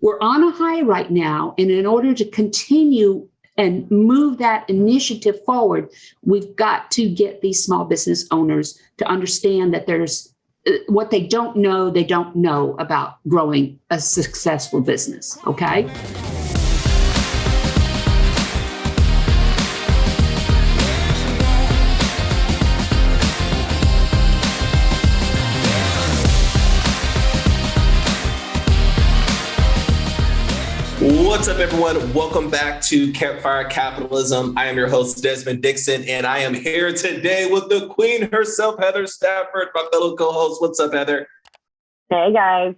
we're on a high right now. And in order to continue and move that initiative forward, we've got to get these small business owners to understand that there's what they don't know about growing a successful business. Okay. What's up, everyone? Welcome back to Campfire Capitalism. I am your host, Desmond Dixon, and I am here today with the queen herself, Heather Stafford, my fellow co-host. What's up, Heather? Hey, guys.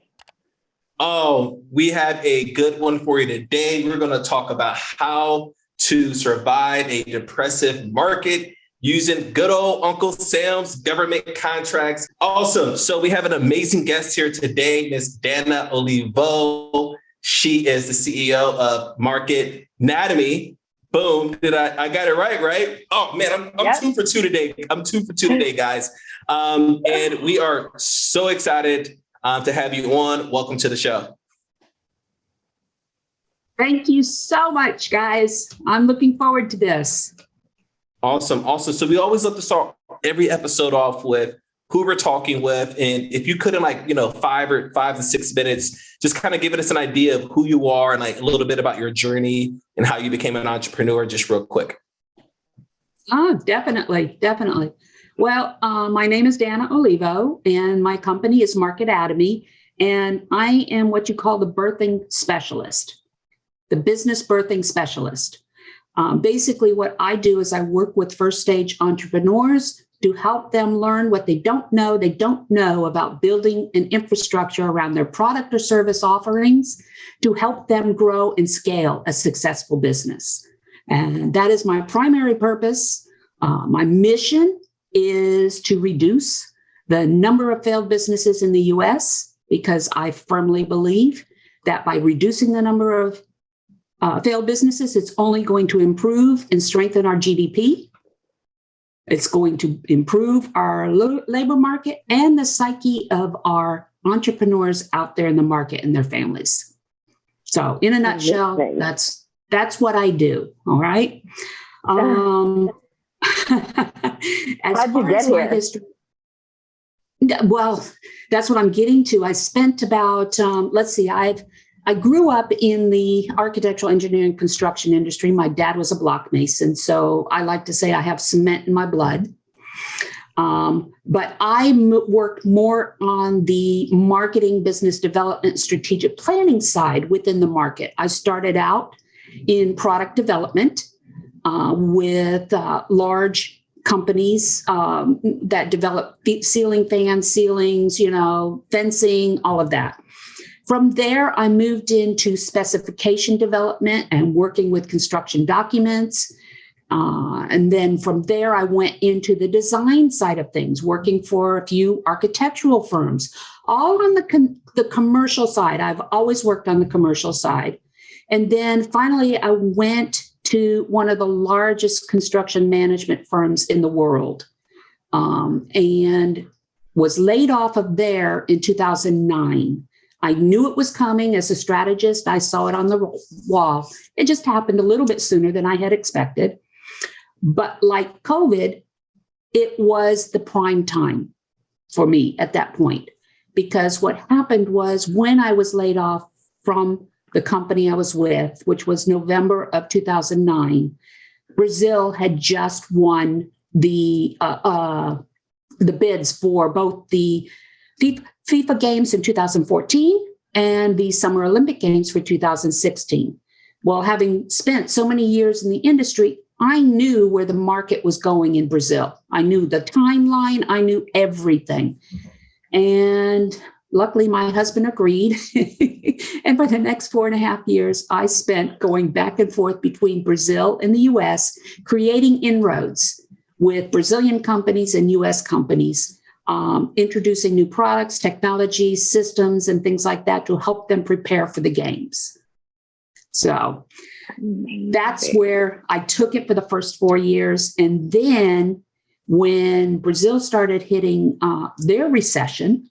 Oh, we have a good one for you today. We're going to talk about how to survive a depressive market using good old Uncle Sam's government contracts. Awesome. So we have an amazing guest here today, Miss Danna Olivo. She is the CEO of Marketatomy. Boom. I got it right? Oh, man, I'm yep. 2 for 2 today. I'm 2 for 2 today, guys. And we are so excited to have you on. Welcome to the show. Thank you so much, guys. I'm looking forward to this. Awesome. So we always love to start every episode off with who we're talking with. And if you could in 5 to 6 minutes, just kind of giving us an idea of who you are and a little bit about your journey and how you became an entrepreneur, just real quick. Oh, definitely. Well, my name is Danna Olivo and my company is Marketatomy. And I am what you call the birthing specialist, the business birthing specialist. Basically, what I do is I work with first stage entrepreneurs to help them learn what they don't know about building an infrastructure around their product or service offerings to help them grow and scale a successful business. And that is my primary purpose. My mission is to reduce the number of failed businesses in the US, because I firmly believe that by reducing the number of failed businesses, it's only going to improve and strengthen our GDP. It's going to improve our labor market and the psyche of our entrepreneurs out there in the market and their families. So in a nutshell, that's what I do. All right. As How'd far you as get my here? history, well, that's what I'm getting to. I spent about, I grew up in the architectural engineering construction industry. My dad was a block mason, so I like to say I have cement in my blood. But I worked more on the marketing, business development, strategic planning side within the market. I started out in product development with large companies that develop ceiling fans, ceilings, fencing, all of that. From there, I moved into specification development and working with construction documents. And then from there, I went into the design side of things, working for a few architectural firms, all on the commercial side. I've always worked on the commercial side. And then finally, I went to one of the largest construction management firms in the world and was laid off of there in 2009. I knew it was coming as a strategist. I saw it on the wall. It just happened a little bit sooner than I had expected. But like COVID, it was the prime time for me at that point, because what happened was when I was laid off from the company I was with, which was November of 2009, Brazil had just won the bids for both the FIFA Games in 2014 and the Summer Olympic Games for 2016. Well, having spent so many years in the industry, I knew where the market was going in Brazil. I knew the timeline. I knew everything. And luckily, my husband agreed. And for the next 4.5 years, I spent going back and forth between Brazil and the US, creating inroads with Brazilian companies and US companies, introducing new products, technologies, systems, and things like that to help them prepare for the games. So that's where I took it for the first 4 years. And then when Brazil started hitting their recession,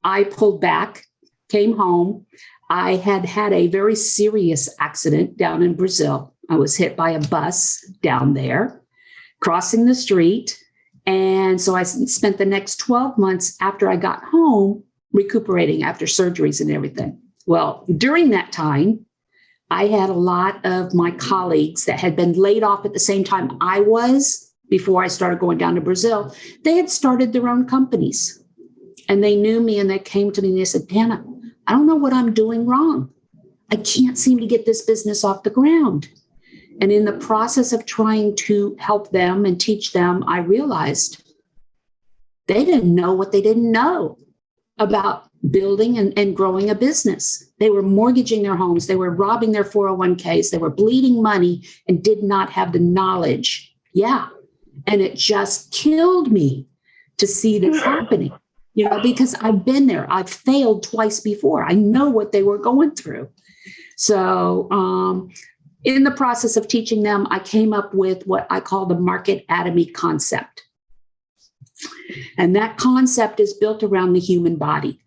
I pulled back, came home. I had had a very serious accident down in Brazil. I was hit by a bus down there, crossing the street. And so I spent the next 12 months after I got home recuperating after surgeries and everything. Well, during that time, I had a lot of my colleagues that had been laid off at the same time I was before I started going down to Brazil. They had started their own companies and they knew me and they came to me and they said, Danna, I don't know what I'm doing wrong. I can't seem to get this business off the ground. And in the process of trying to help them and teach them, I realized they didn't know what they didn't know about building and growing a business. They were mortgaging their homes. They were robbing their 401ks. They were bleeding money and did not have the knowledge. Yeah. And it just killed me to see this happening, because I've been there. I've failed twice before. I know what they were going through. So in the process of teaching them, I came up with what I call the Marketatomy concept. And that concept is built around the human body.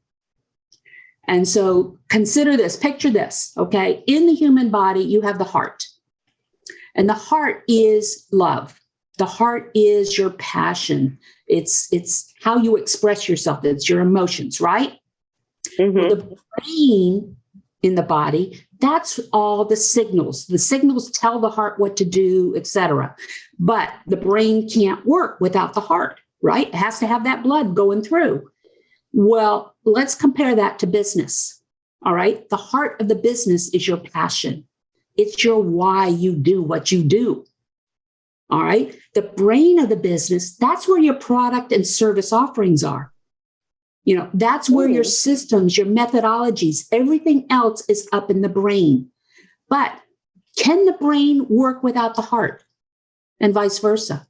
And so consider this, picture this, okay? In the human body, you have the heart. And the heart is love. The heart is your passion. It's how you express yourself. It's your emotions, right? Mm-hmm. Well, the brain in the body, that's all the signals. The signals tell the heart what to do, etc. But the brain can't work without the heart, right? It has to have that blood going through. Well, let's compare that to business. All right. The heart of the business is your passion. It's your why you do what you do. All right. The brain of the business, that's where your product and service offerings are. That's where your systems, your methodologies, everything else is up in the brain. But can the brain work without the heart and vice versa?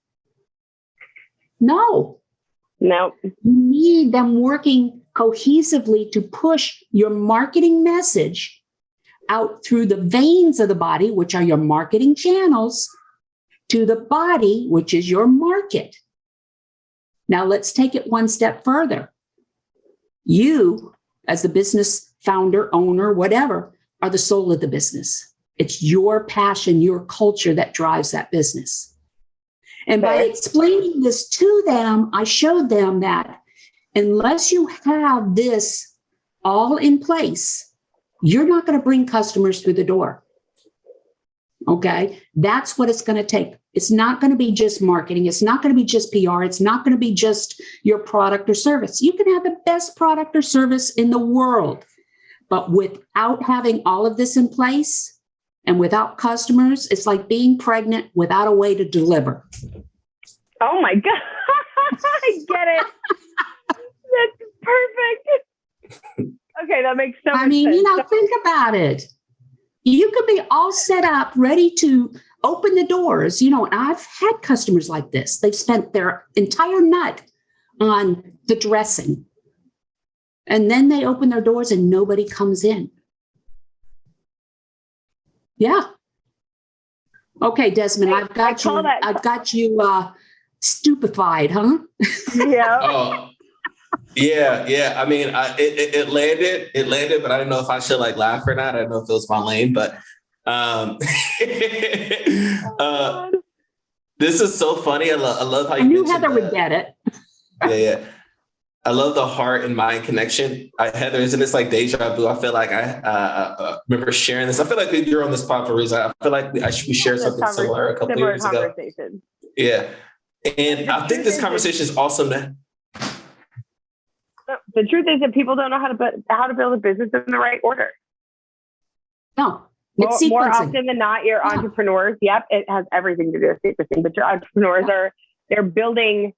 No. No. You need them working cohesively to push your marketing message out through the veins of the body, which are your marketing channels, to the body, which is your market. Now let's take it one step further. You, as the business founder, owner, whatever, are the soul of the business. It's your passion, your culture that drives that business. And by explaining this to them, I showed them that unless you have this all in place, you're not going to bring customers through the door. Okay, that's what it's going to take. It's not going to be just marketing. It's not going to be just PR. It's not going to be just your product or service. You can have the best product or service in the world, but without having all of this in place and without customers, it's like being pregnant without a way to deliver. Oh my God. I get it. That's perfect. Okay, that makes so much sense. Think about it. You could be all set up, ready to open the doors. And I've had customers like this. They've spent their entire nut on the dressing. And then they open their doors and nobody comes in. Yeah. Okay, Desmond, I've got you stupefied, huh? Yeah. Oh, yeah. I mean, it landed, but I didn't know if I should laugh or not. I don't know if it was my lane, but this is so funny. I love how you knew Heather would get it. Yeah. I love the heart and mind connection. Heather, isn't this like deja vu? I feel like I remember sharing this. I feel like you're on this pod for a reason. I feel like we shared something similar a couple years ago. Yeah. And I think this conversation is awesome. The truth is that people don't know how to build a business in the right order. No. More often than not, your entrepreneurs, yep, it has everything to do with sequencing, but your entrepreneurs they're building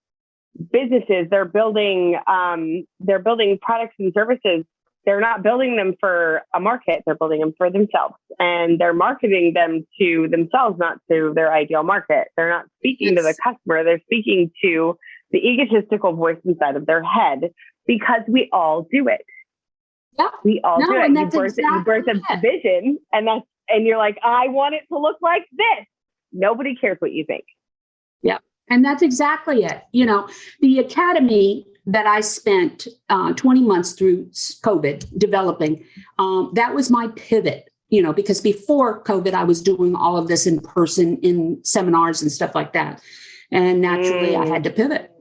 businesses, they're building products and services. They're not building them for a market, they're building them for themselves. And they're marketing them to themselves, not to their ideal market. They're not speaking to the customer, they're speaking to the egotistical voice inside of their head, because we all do it. Yeah. We all do it. You birth a vision and you're like, I want it to look like this. Nobody cares what you think. Yeah. And that's exactly it. The academy that I spent 20 months through COVID developing, that was my pivot, because before COVID, I was doing all of this in person in seminars and stuff like that. And naturally, I had to pivot.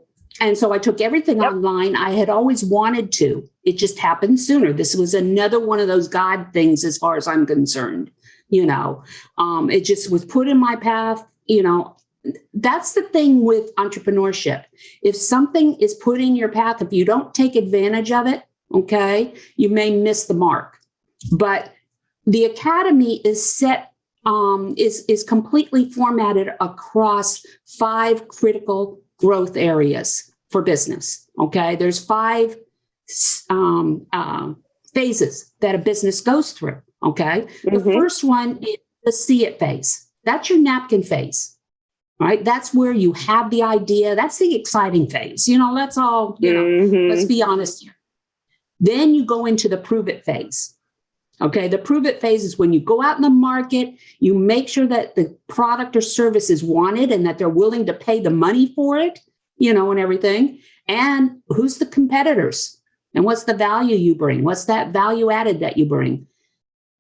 And so I took everything online. I had always wanted to. It just happened sooner. This was another one of those God things as far as I'm concerned. It just was put in my path. That's the thing with entrepreneurship. If something is put in your path, if you don't take advantage of it, okay, you may miss the mark. But the academy is set, is completely formatted across 5 critical growth areas for business. Okay, there's 5 phases that a business goes through. Okay, the first one is the see it phase. That's your napkin phase. Right. That's where you have the idea. That's the exciting phase. That's all, let's be honest here. Then you go into the prove it phase. Okay. The prove it phase is when you go out in the market, you make sure that the product or service is wanted and that they're willing to pay the money for it, and everything. And who's the competitors and what's the value you bring? What's that value added that you bring?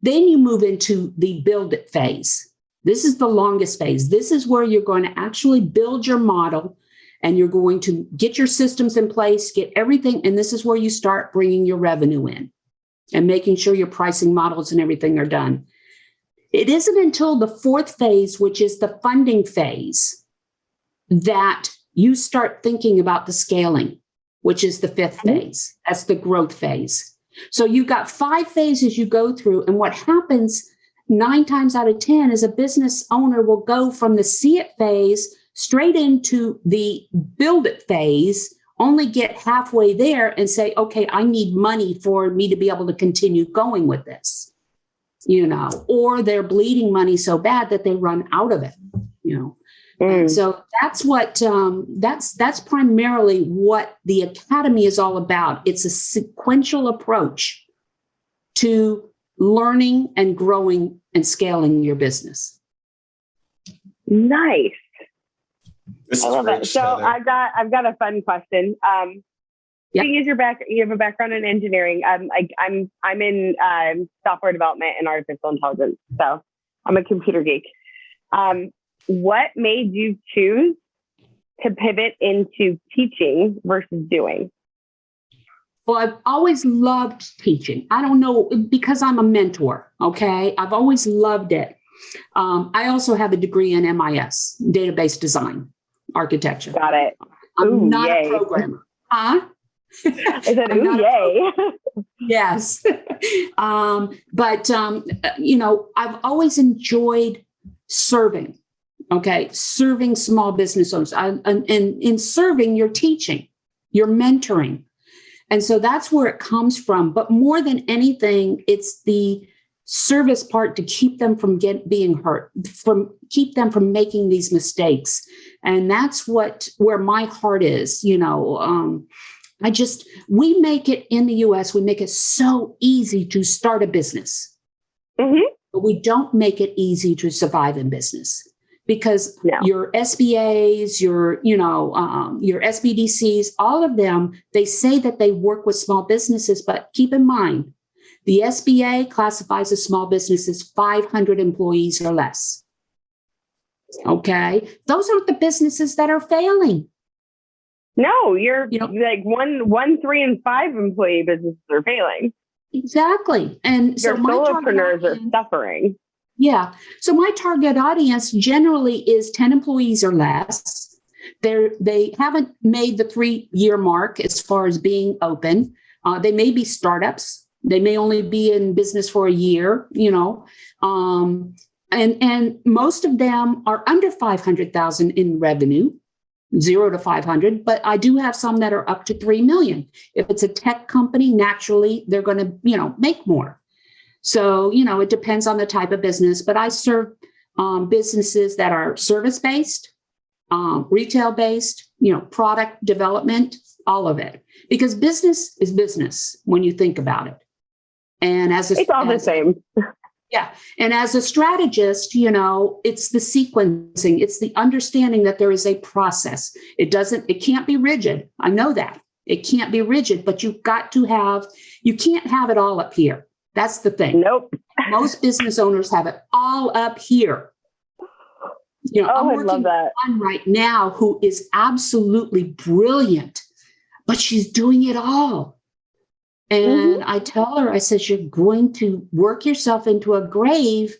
Then you move into the build it phase. This is the longest phase. This is where you're going to actually build your model and you're going to get your systems in place, get everything. And this is where you start bringing your revenue in and making sure your pricing models and everything are done. It isn't until the 4th phase, which is the funding phase, that you start thinking about the scaling, which is the 5th phase. That's the growth phase. So you've got 5 phases you go through. And what happens 9 times out of 10 is a business owner will go from the see it phase straight into the build it phase, only get halfway there and say, okay, I need money for me to be able to continue going with this, or they're bleeding money so bad that they run out of it, And so that's what, that's primarily what the academy is all about. It's a sequential approach to learning and growing and scaling your business. Nice. I love it. So I've got a fun question. You have a background in engineering. I'm in software development and artificial intelligence. So I'm a computer geek. What made you choose to pivot into teaching versus doing? Well, I've always loved teaching. I don't know, because I'm a mentor, okay? I've always loved it. I also have a degree in MIS, database design, architecture. Got it. I'm not a programmer. Huh? I said, ooh, yay. Yes. But I've always enjoyed serving, okay? Serving small business owners. And in serving, you're teaching, you're mentoring. And so that's where it comes from. But more than anything, it's the service part to keep them from being hurt, keep them from making these mistakes. And that's where my heart is. We make it in the US, we make it so easy to start a business, but we don't make it easy to survive in business. Because your SBAs, your SBDCs, all of them, they say that they work with small businesses, but keep in mind, the SBA classifies a small business as 500 employees or less. Okay, those aren't the businesses that are failing. No, you're like 1, 3, and 5 employee businesses are failing. Exactly, and your solopreneurs are suffering. Yeah. So my target audience generally is 10 employees or less. They haven't made the 3-year mark as far as being open. They may be startups. They may only be in business for a year, and most of them are under 500,000 in revenue, 0 to 500. But I do have some that are up to 3 million. If it's a tech company, naturally, they're going to, make more. So, it depends on the type of business, but I serve businesses that are service-based, retail-based, product development, all of it. Because business is business when you think about it. And it's all the same. Yeah. And as a strategist, it's the sequencing, it's the understanding that there is a process. It can't be rigid. I know that. It can't be rigid, but you can't have it all up here. That's the thing. Nope. Most business owners have it all up here. I'm working with one right now who is absolutely brilliant, but she's doing it all. And I tell her, I says, you're going to work yourself into a grave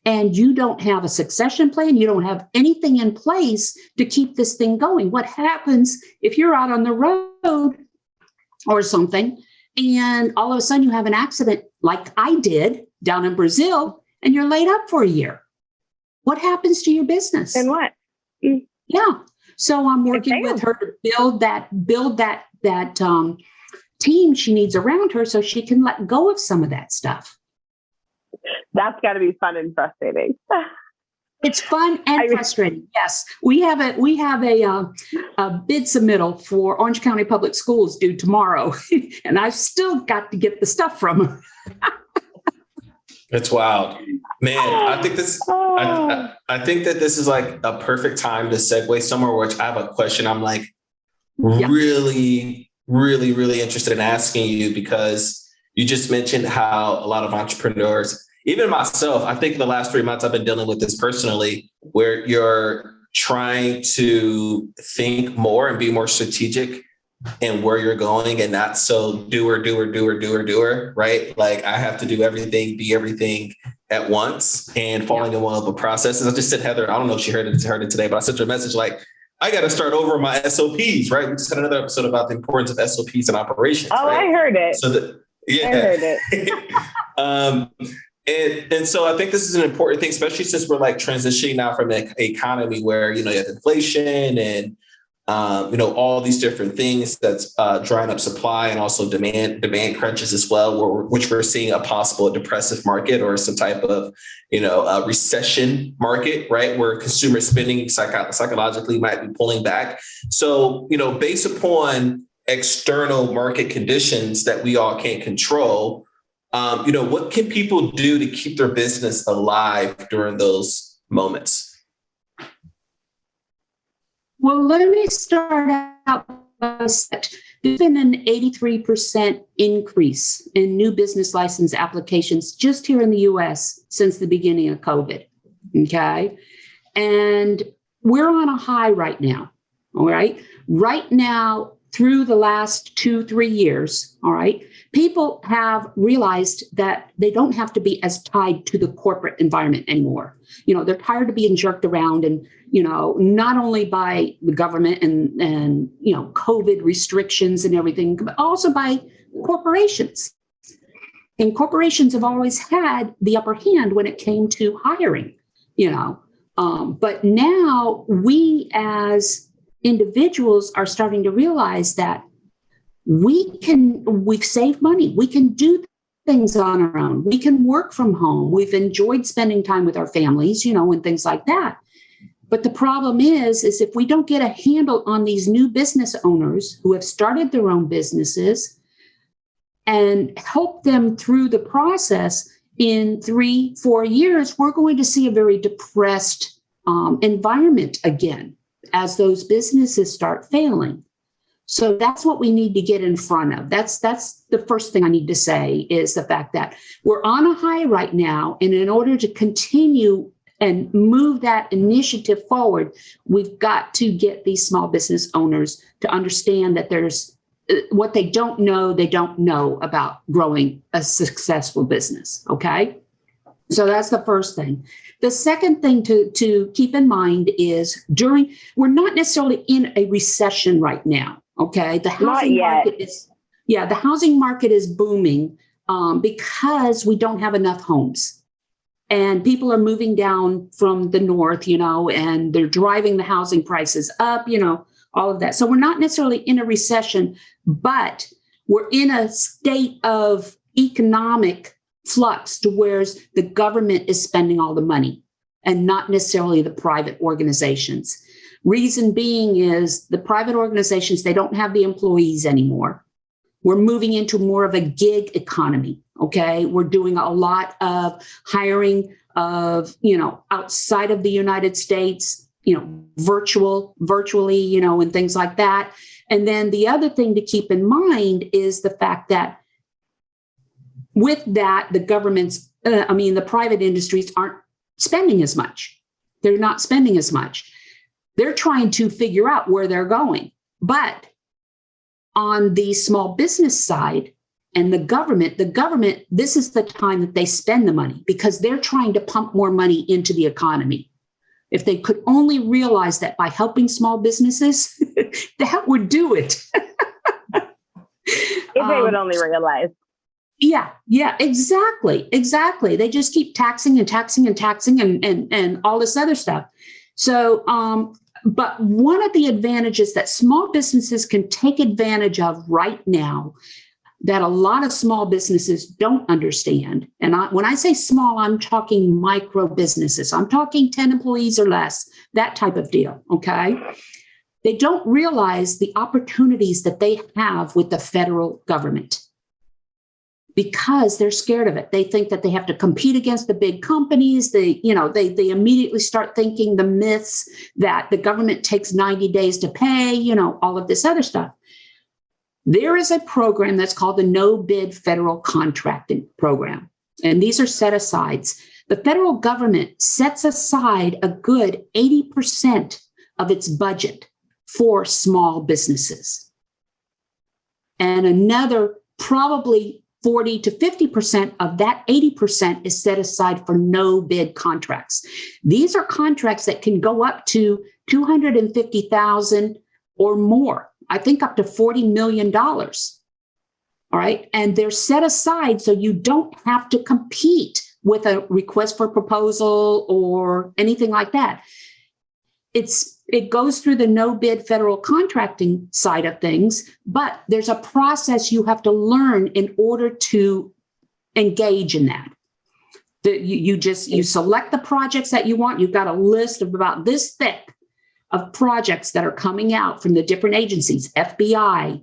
and you don't have a succession plan. You don't have anything in place to keep this thing going. What happens if you're out on the road or something and all of a sudden you have an accident like I did down in Brazil and you're laid up for a year? What happens to your business? And what? Yeah. So I'm working with her to build that team she needs around her so she can let go of some of that stuff. That's got to be fun and frustrating. It's fun and frustrating. Yes, we have a bid submittal for Orange County Public Schools due tomorrow, and I've still got to get the stuff from her. It's wild, man. I think that this is like a perfect time to segue somewhere, which I have a question. I'm like really, really, really interested in asking you, because you just mentioned how a lot of entrepreneurs, even myself, I think the last 3 months I've been dealing with this personally, where you're trying to think more and be more strategic in where you're going and not so doer, right? Like I have to do everything, be everything at once and falling in one of the processes. I just said, Heather, I don't know if she heard it today, but I sent her a message like, I got to start over my SOPs, right? We just had another episode about the importance of SOPs and operations. Oh, right? I heard it. I heard it. And so I think this is an important thing, especially since we're like transitioning now from an economy where, you have inflation and, all these different things that's drying up supply and also demand crunches as well, which we're seeing a possible depressive market or some type of, a recession market, right? Where consumer spending psychologically might be pulling back. So, based upon external market conditions that we all can't control, what can people do to keep their business alive during those moments? Well, let me start out by saying there's been an 83% increase in new business license applications just here in the US since the beginning of COVID. Okay. And we're on a high right now. All right. Right now, through the last 2-3 years, all right, people have realized that they don't have to be as tied to the corporate environment anymore. They're tired of being jerked around and, not only by the government and COVID restrictions and everything, but also by corporations. And corporations have always had the upper hand when it came to hiring, but now we as individuals are starting to realize that we've saved money. We can do things on our own. We can work from home. We've enjoyed spending time with our families, and things like that. But the problem is if we don't get a handle on these new business owners who have started their own businesses and help them through the process, in 3-4 years, we're going to see a very depressed environment again as those businesses start failing. So that's what we need to get in front of. That's the first thing I need to say, is the fact that we're on a high right now. And in order to continue and move that initiative forward, we've got to get these small business owners to understand that there's what they don't know about growing a successful business. Okay. So that's the first thing. The second thing to keep in mind is we're not necessarily in a recession right now. Okay. The housing market is booming because we don't have enough homes. And people are moving down from the north, and they're driving the housing prices up, all of that. So we're not necessarily in a recession, but we're in a state of economic flux to where the government is spending all the money and not necessarily the private organizations. Reason being is the private organizations, they don't have the employees anymore. We're moving into more of a gig economy. Okay. We're doing a lot of hiring of, outside of the United States, virtually, and things like that. And then the other thing to keep in mind is the fact that with that, the the private industries aren't spending as much. They're not spending as much. They're trying to figure out where they're going. But on the small business side and the government, this is the time that they spend the money because they're trying to pump more money into the economy. If they could only realize that by helping small businesses, that would do it. If they would only realize. Yeah, exactly. They just keep taxing and all this other stuff. So, but one of the advantages that small businesses can take advantage of right now that a lot of small businesses don't understand. And when I say small, I'm talking micro businesses. I'm talking 10 employees or less, that type of deal, okay? They don't realize the opportunities that they have with the federal government because they're scared of it. They think that they have to compete against the big companies. They immediately start thinking the myths that the government takes 90 days to pay, all of this other stuff. There is a program that's called the No Bid Federal Contracting Program, and these are set-asides. The federal government sets aside a good 80% of its budget for small businesses, and another probably 40 to 50% of that 80% is set aside for no bid contracts. These are contracts that can go up to $250,000 or more. I think up to $40 million. All right. And they're set aside so you don't have to compete with a request for proposal or anything like that. It goes through the no bid federal contracting side of things, but there's a process you have to learn in order to engage in that. You select the projects that you want. You've got a list of about this thick of projects that are coming out from the different agencies, FBI,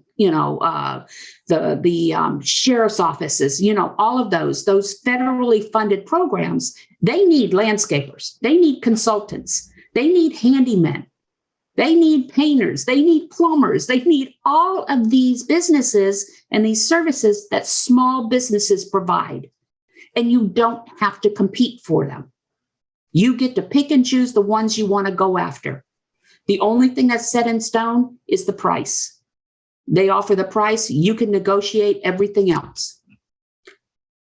the sheriff's offices, all of those federally funded programs. They need landscapers. They need consultants. They need handymen. They need painters. They need plumbers. They need all of these businesses and these services that small businesses provide. And you don't have to compete for them. You get to pick and choose the ones you want to go after. The only thing that's set in stone is the price. They offer the price. You can negotiate everything else.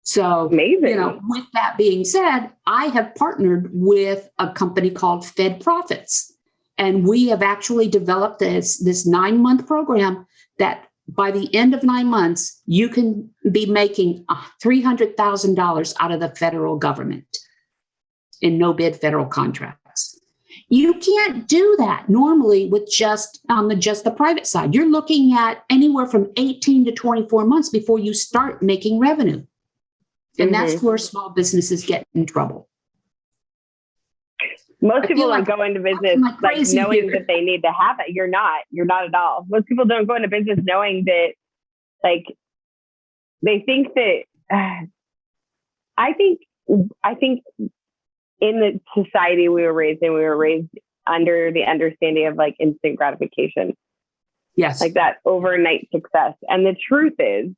So, amazing. With that being said, I have partnered with a company called Fed Profits, and we have actually developed this 9-month program that by the end of 9 months, you can be making $300,000 out of the federal government in no bid federal contracts. You can't do that normally with just the private side. You're looking at anywhere from 18 to 24 months before you start making revenue. And that's where small businesses get in trouble. Most people don't go into business knowing that they need to have it. You're not at all. Most people don't go into business knowing that, they think that, I think in the society we were raised under the understanding of instant gratification. Yes. Like that overnight success. And the truth is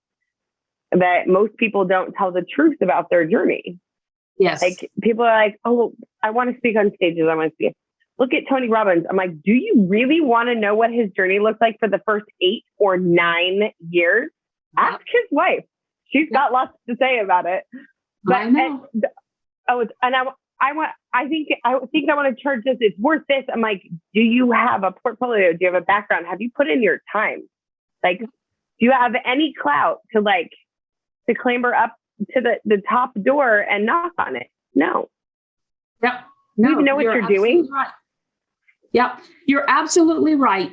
that most people don't tell the truth about their journey. Yes. People are like, oh, I want to speak on stages. I want to speak. Look at Tony Robbins. I'm like, do you really want to know what his journey looked like for the first 8 or 9 years? Ask his wife. She's got lots to say about it. But, I know. I think I want to charge this. It's worth this. I'm like, do you have a portfolio? Do you have a background? Have you put in your time? Do you have any clout to clamber up to the top door and knock on it? No. Yep. No, you even know what you're doing? Right. Yep. You're absolutely right.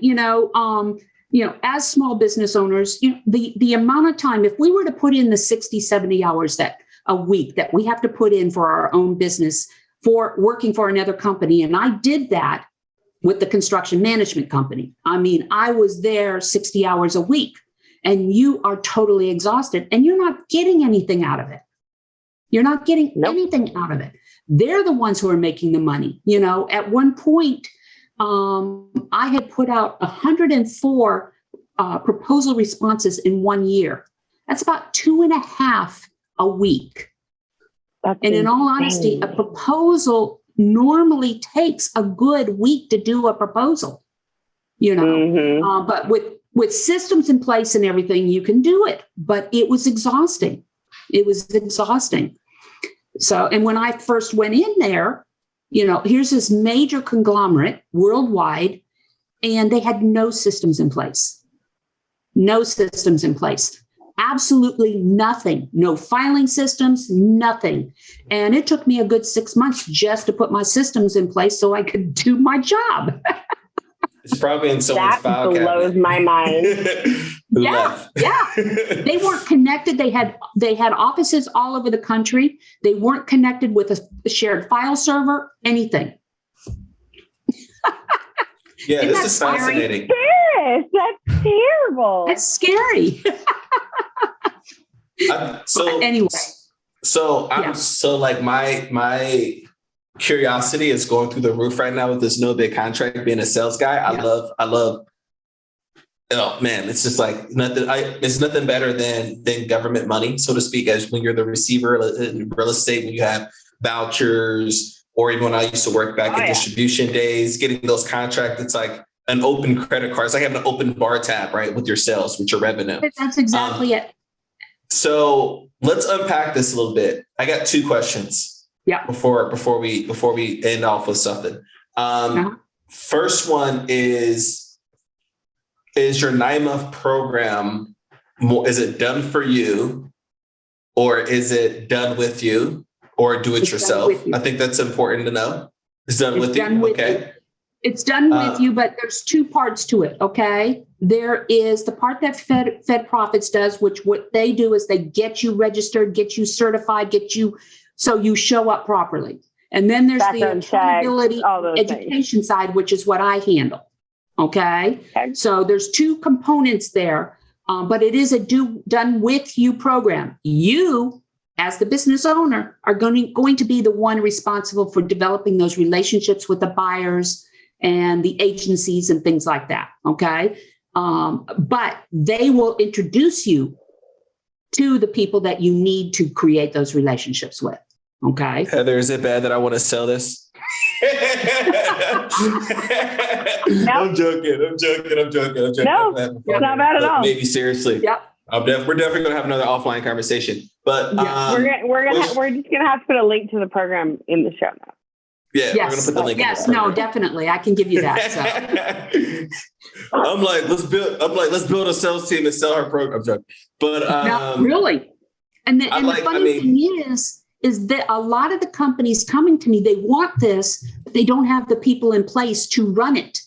As small business owners, the amount of time, if we were to put in the 60, 70 hours that a week that we have to put in for our own business for working for another company. And I did that with the construction management company. I mean, I was there 60 hours a week. and you are totally exhausted and you're not getting anything out of it. You're not getting anything out of it. They're the ones who are making the money. You know, at one point, I had put out 104 proposal responses in 1 year. That's about 2.5 a week. That's and in all honesty, a proposal normally takes a good week to do a proposal, you know, but with systems in place and everything, you can do it, but it was exhausting. It was exhausting. So, and when I first went in there, you know, here's this major conglomerate worldwide, and they had no systems in place. No systems in place. Absolutely nothing. No filing systems, nothing. And it took me a good 6 months just to put my systems in place so I could do my job. It's probably in someone's file cabinet. That blows my mind. Yeah. They weren't connected. They had offices all over the country. They weren't connected with a shared file server, anything. Yeah, this is fascinating. Yes, that's terrible. That's scary. Anyway. So like my curiosity is going through the roof right now with this no bid contract. Being a sales guy, I love. Oh man, it's just like nothing. It's nothing better than government money, so to speak. As when you're the receiver in real estate, when you have vouchers, or even when I used to work back in distribution days, getting those contracts, it's like an open credit card. It's like having an open bar tab, right, with your sales, with your revenue. That's exactly it. So let's unpack this a little bit. I got 2 questions. Yeah. Before we end off with something. First one is your 9-month program is it done for you, or is it done with you, or do it yourself? I think that's important to know. It's done with you. Okay. It's done with you, but there's 2 parts to it. Okay. There is the part that Fed Profits does, which what they do is they get you registered, get you certified, so you show up properly. And then there's the accountability education side, which is what I handle. Okay. So there's 2 components there, but it is a done with you program. You, as the business owner, are going to be the one responsible for developing those relationships with the buyers and the agencies and things like that. Okay. But they will introduce you to the people that you need to create those relationships with. Okay. Heather, is it bad that I want to sell this? I'm joking. No, it's not bad at all. Maybe seriously. Yep. We're definitely gonna have another offline conversation. But we're just gonna have to put a link to the program in the show notes. Yeah, we're gonna put the link. Yes, no, definitely. I can give you that. So. I'm like, let's build a sales team and sell our program. I'm joking. But no, really. And the funny thing is that a lot of the companies coming to me, they want this, but they don't have the people in place to run it.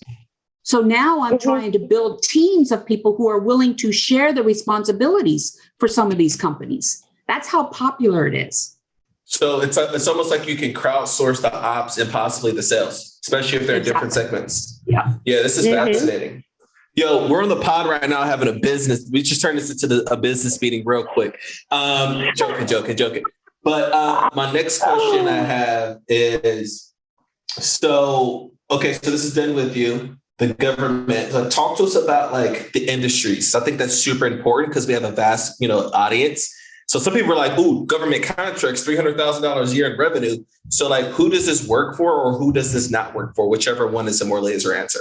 So now I'm trying to build teams of people who are willing to share the responsibilities for some of these companies. That's how popular it is. So it's almost like you can crowdsource the ops and possibly the sales, especially if they're in different segments. Yeah, this is fascinating. Yo, we're on the pod right now having a business. We just turned this into a business meeting real quick. Joking. But my next question I have is, so this is done with you, the government. Talk to us about like the industries. I think that's super important because we have a vast, audience. So some people are like, ooh, government contracts, $300,000 a year in revenue. So like, who does this work for or who does this not work for? Whichever one is a more laser answer.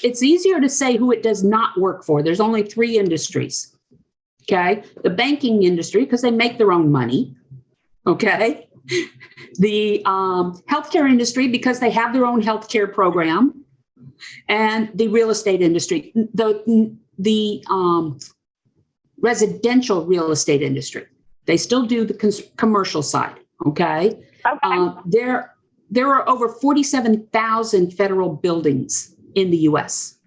It's easier to say who it does not work for. There's only 3 industries. Okay. The banking industry, because they make their own money. Okay. The healthcare industry, because they have their own healthcare program, and the real estate industry, the residential real estate industry. They still do the commercial side. Okay. There are over 47,000 federal buildings in the U.S.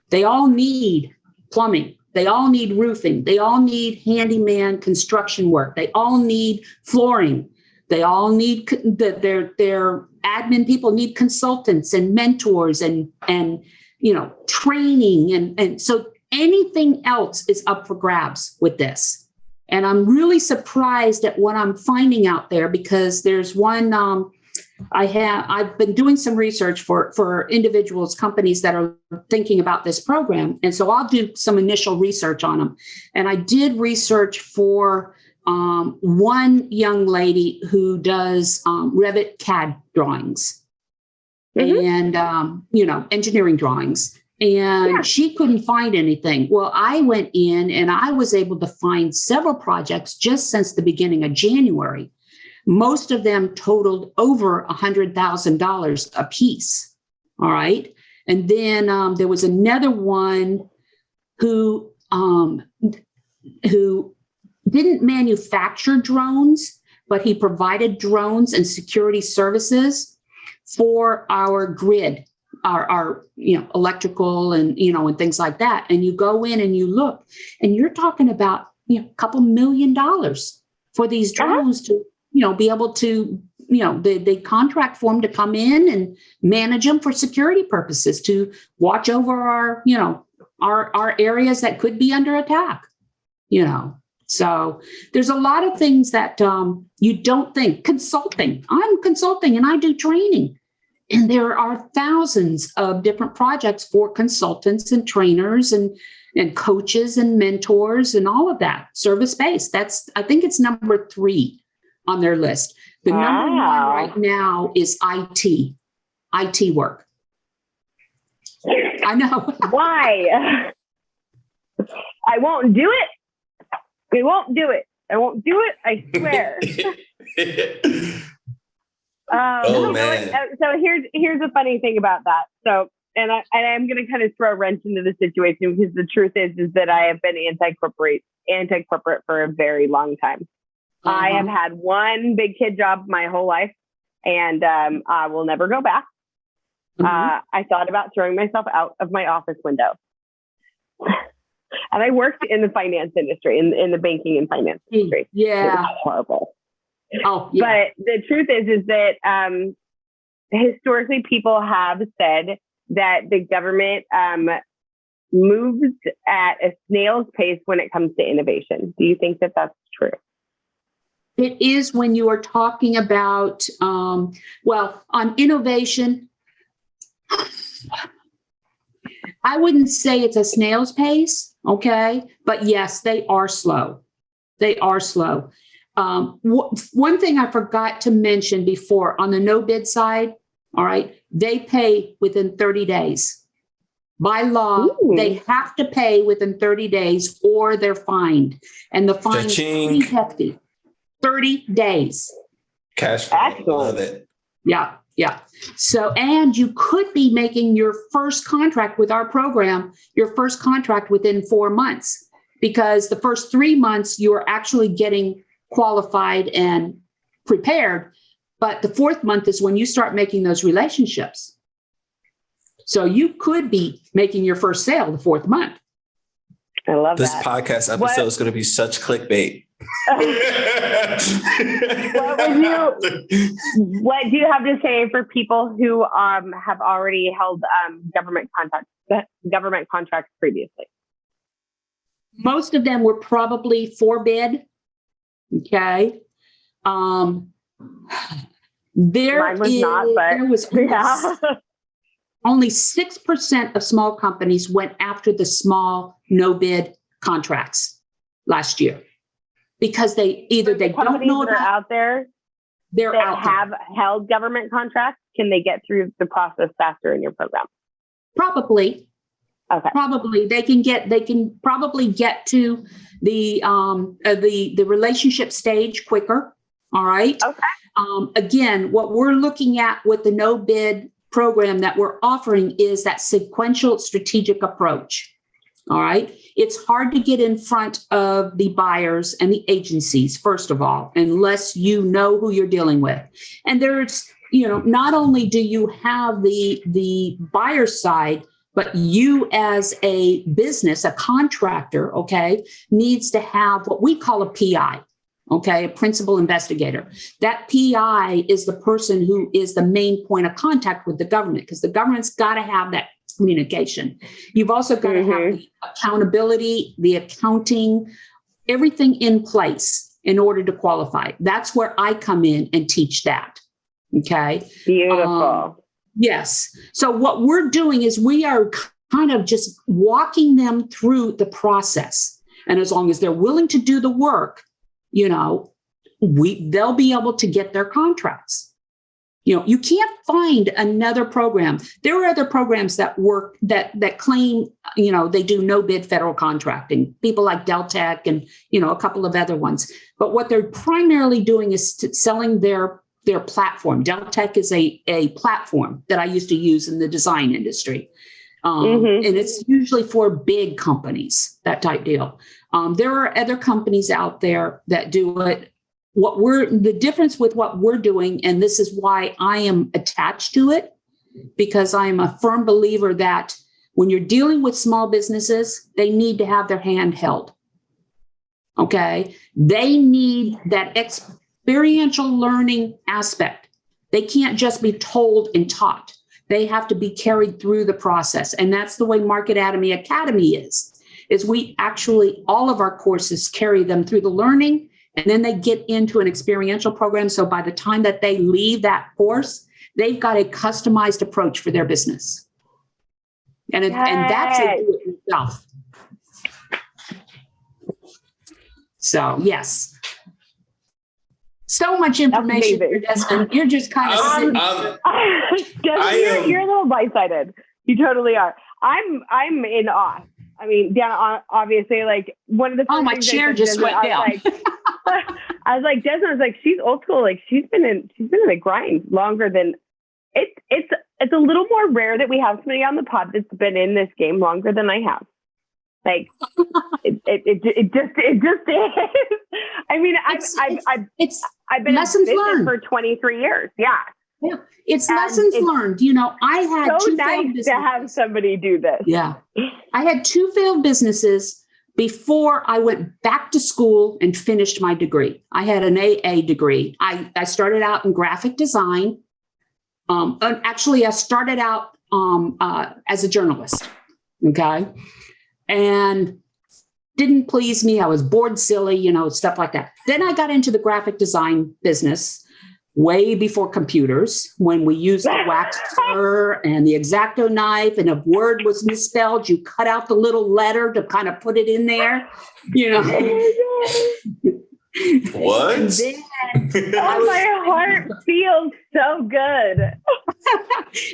They all need plumbing. They all need roofing. They all need handyman construction work. They all need flooring. They all need their admin people need consultants and mentors and training. And so Anything else is up for grabs with this. And I'm really surprised at what I'm finding out there, because there's one, I've been doing some research for individuals, companies that are thinking about this program. And so I'll do some initial research on them. And I did research for one young lady who does Revit CAD drawings and, engineering drawings. And she couldn't find anything. Well, I went in and I was able to find several projects just since the beginning of January. Most of them totaled over $100,000 a piece. All right. And then there was another one who didn't manufacture drones, but he provided drones and security services for our grid. Our electrical and and things like that. And you go in and you look, and you're talking about a couple $1 million for these drones to be able to they contract for them to come in and manage them for security purposes, to watch over our areas that could be under attack. So there's a lot of things that you don't think. Consulting. I'm consulting and I do training. And there are thousands of different projects for consultants and trainers and coaches and mentors and all of that. Service-based. I think it's number 3 on their list. The number 1 right now is IT work. I know. Why? I won't do it. We won't do it. I won't do it. I swear. Man. So here's the funny thing about that. So, and I'm going to kind of throw a wrench into the situation, because the truth is that I have been anti-corporate for a very long time. I have had one big kid job my whole life, and I will never go back. I thought about throwing myself out of my office window. And I worked in the finance industry, in the banking and finance industry. Yeah. It was horrible. Oh, yeah. But the truth is that historically people have said that the government moves at a snail's pace when it comes to innovation. Do you think that that's true? It is, when you are talking about, on innovation, I wouldn't say it's a snail's pace, okay? But yes, they are slow. They are slow. One thing I forgot to mention before, on the no bid side, all right, they pay within 30 days. By law, they have to pay within 30 days or they're fined. And the fine is pretty hefty. 30 days. Cash flow. Love it. Yeah. So, and you could be making your first contract with our program, your first contract within 4 months, because the first 3 months you are actually getting qualified and prepared. But the 4th month is when you start making those relationships. So you could be making your first sale the 4th month. I love this that. podcast episode is going to be such clickbait. What do you have to say for people who have already held government contracts previously? Most of them were probably for bid. Okay. There was only 6% of small companies went after the small no bid contracts last year, because they don't know that are out there. They're that out have held government contracts. Can they get through the process faster in your program? Probably. Okay. Probably they can probably get to the relationship stage quicker. All right. Okay. Again, what we're looking at with the no bid program that we're offering is that sequential strategic approach. All right. It's hard to get in front of the buyers and the agencies, first of all, unless you know who you're dealing with. And there's, not only do you have the buyer side, but you as a business, a contractor, okay, needs to have what we call a PI, okay, a principal investigator. That PI is the person who is the main point of contact with the government, because the government's got to have communication. You've also got to have the accountability, the accounting, everything in place in order to qualify. That's where I come in and teach that. Okay. Beautiful. Yes. So what we're doing is we are kind of just walking them through the process. And as long as they're willing to do the work, you know, they'll be able to get their contracts. You know, you can't find another program. There are other programs that work that claim, you know, they do no bid federal contracting, people like Deltec and, you know, a couple of other ones. But what they're primarily doing is selling their platform. Deltec is a platform that I used to use in the design industry. And it's usually for big companies, that type deal. There are other companies out there that do it. The difference with what we're doing, and this is why I am attached to it, because I am a firm believer that when you're dealing with small businesses, they need to have their hand held. Okay. They need that experiential learning aspect. They can't just be told and taught. They have to be carried through the process. And that's the way Marketatomy Academy is we actually, all of our courses carry them through the learning, and then they get into an experiential program. So by the time that they leave that course, they've got a customized approach for their business. And that's it itself. So, yes. So much information here, Desmond. You're just kind of sitting. Desmond, you're a little light-sided. You totally are. I'm in awe. I mean, Danna, obviously, like one of the my chair just went down. I was like, Desmond, I was like, she's old school. Like she's been in the grind longer than it's a little more rare that we have somebody on the pod that's been in this game longer than I have. Like it just is. I mean, I've been in business for 23 years. Yeah. Yeah, it's lessons learned. You know, I had so nice to have somebody do this. Yeah, I had 2 failed businesses before I went back to school and finished my degree. I had an AA degree. I started out in graphic design. Actually, I started out as a journalist. Okay, and didn't please me. I was bored silly, you know, stuff like that. Then I got into the graphic design business. Way before computers, when we used the waxer and the X-Acto knife, and if word was misspelled, you cut out the little letter to kind of put it in there, you know. What? My heart feels so good.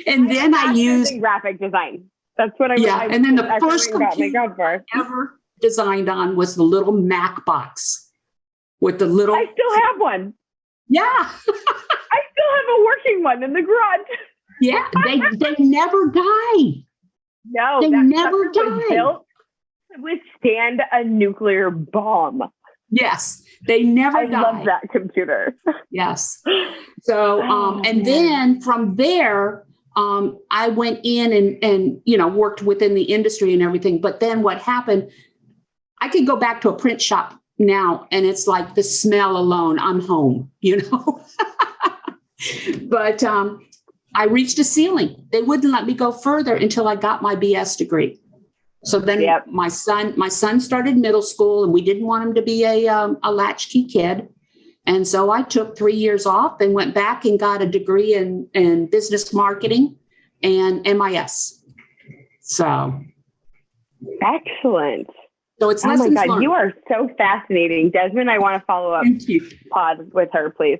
And then I used graphic design. That's what I and then the first computer I ever designed on was the little Mac box with the little. I still have one. Yeah. I still have a working one in the garage. Yeah, they never die. No, they never die. Was built to withstand a nuclear bomb. Yes, they never die. I love that computer. Yes. So, and then from there, I went in and you know, worked within the industry and everything. But then what happened, I could go back to a print shop now, and it's like the smell alone, I'm home, you know. But I reached a ceiling. They wouldn't let me go further until I got my BS degree. So then my son started middle school, and we didn't want him to be a latchkey kid. And so I took 3 years off and went back and got a degree in business marketing and MIS. So excellent. So it's oh my God, learned. You are so fascinating, Desmond. I want to follow up pod with her, please.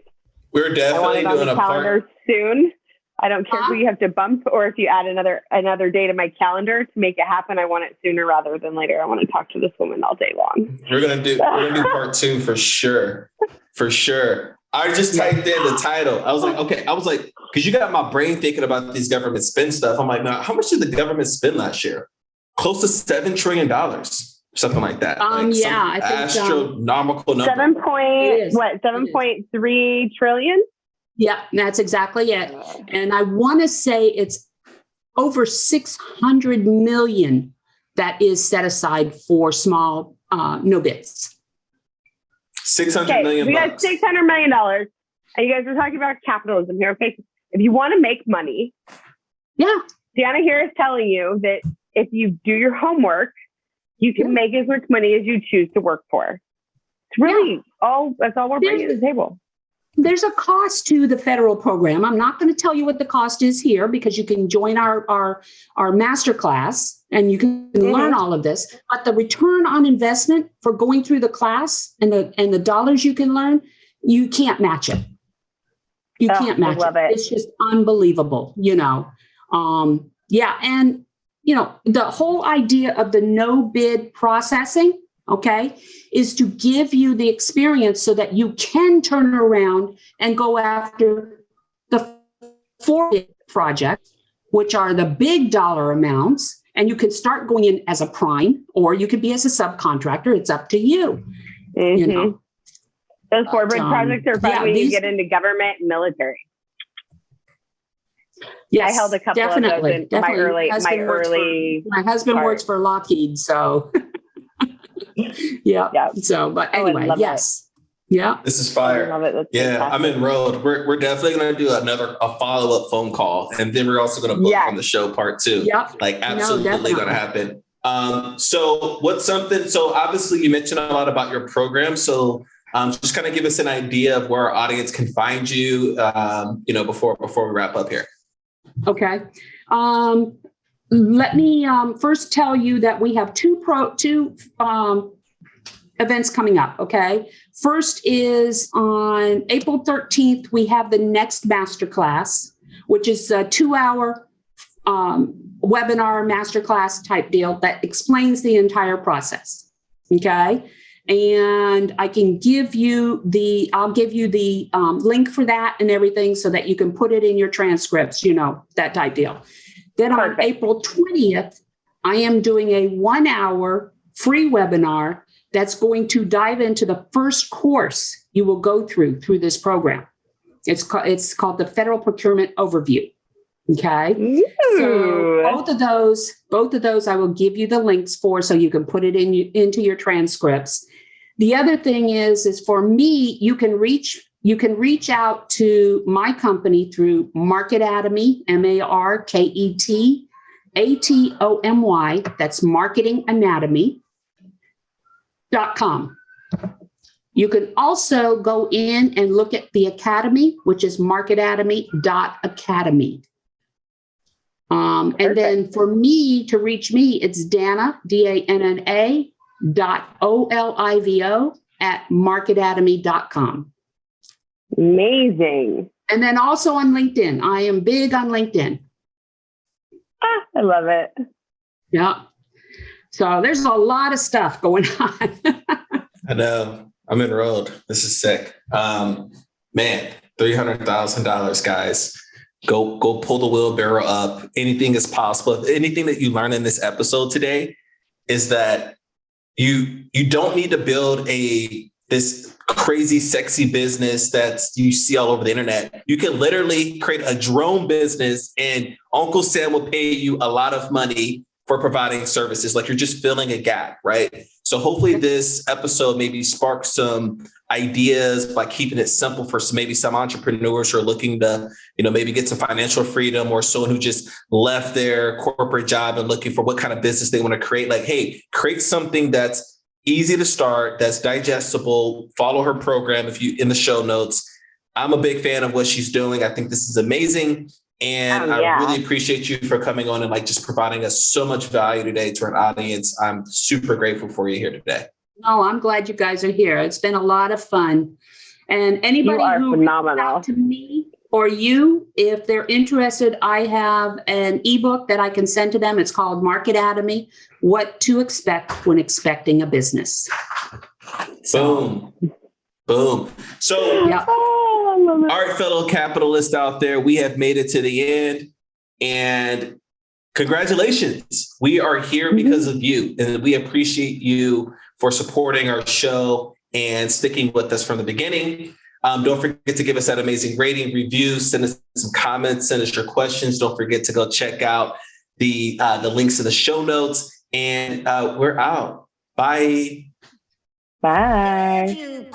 We're definitely doing a calendar soon. I don't care who you have to bump, or if you add another day to my calendar to make it happen. I want it sooner rather than later. I want to talk to this woman all day long. We're gonna do part 2 for sure. For sure. I just typed in the title. I was like, okay. I was like, because you got my brain thinking about these government spend stuff. I'm like, now, how much did the government spend last year? Close to $7 trillion. Something like that. I think astronomical number. 7.3 trillion? Yeah, that's exactly it. And I want to say it's over 600 million that is set aside for small no bids. 600 million. We got $600 million. And you guys are talking about capitalism here. Okay, if you want to make money, Danna here is telling you that if you do your homework, you can make as much money as you choose to work for. It's really that's all we're bringing to the table. There's a cost to the federal program. I'm not going to tell you what the cost is here because you can join our masterclass and you can learn all of this. But the return on investment for going through the class and the dollars you can learn, you can't match it. You can't match it. It's just unbelievable, And, the whole idea of the no bid processing, is to give you the experience so that you can turn around and go after the 4-bid projects, which are the big dollar amounts. And you can start going in as a prime, or you could be as a subcontractor. It's up to you. Those 4-bid projects are fun when you get into government and military. Yes, I held a couple of those in my early. My husband works for Lockheed, so So, but anyway, yes, this is fire. I'm enrolled. We're definitely going to do a follow up phone call, and then we're also going to book on the show part 2. Like absolutely going to happen. So obviously you mentioned a lot about your program. So just kind of give us an idea of where our audience can find you, before we wrap up here. Okay. Let me first tell you that we have two events coming up. Okay. First is on April 13th, we have the next masterclass, which is a 2-hour webinar masterclass type deal that explains the entire process. Okay. And I can give you I'll give you the link for that and everything so that you can put it in your transcripts, that type deal. Then on April 20th, I am doing a 1-hour free webinar that's going to dive into the first course you will go through this program. It's called the Federal Procurement Overview. Okay. Ooh. So both of those I will give you the links for so you can put it into your transcripts. The other thing is for me, you can reach out to my company through Marketatomy, MarketAtomy. That's marketinganatomy.com. You can also go in and look at the academy, which is marketatomy.academy. And then for me to reach me, it's Danna, DANNA .OLIVO @marketatomy.com. Amazing. And then also on LinkedIn. I am big on LinkedIn. I love it. Yeah. So there's a lot of stuff going on. I know. I'm enrolled. This is sick. Man, $300,000, guys. Go pull the wheelbarrow up. Anything is possible. Anything that you learn in this episode today is that you don't need to build this crazy, sexy business that you see all over the internet. You can literally create a drone business and Uncle Sam will pay you a lot of money for providing services. Like you're just filling a gap, right? So hopefully this episode maybe sparks some ideas by keeping it simple for maybe some entrepreneurs who are looking to, maybe get some financial freedom, or someone who just left their corporate job and looking for what kind of business they want to create. Like, hey, create something that's easy to start, that's digestible. Follow her program in the show notes. I'm a big fan of what she's doing. I think this is amazing. And I really appreciate you for coming on and just providing us so much value today to our audience. I'm super grateful for you here today. Oh, I'm glad you guys are here. It's been a lot of fun. And anybody who reaches out to me or you, if they're interested, I have an ebook that I can send to them. It's called Marketatomy: What to Expect When Expecting a Business. Boom. So, all right, fellow capitalists out there, we have made it to the end. And congratulations. We are here because of you. And we appreciate you for supporting our show and sticking with us from the beginning. Don't forget to give us that amazing rating, review, send us some comments, send us your questions. Don't forget to go check out the links in the show notes. And we're out. Bye. Bye.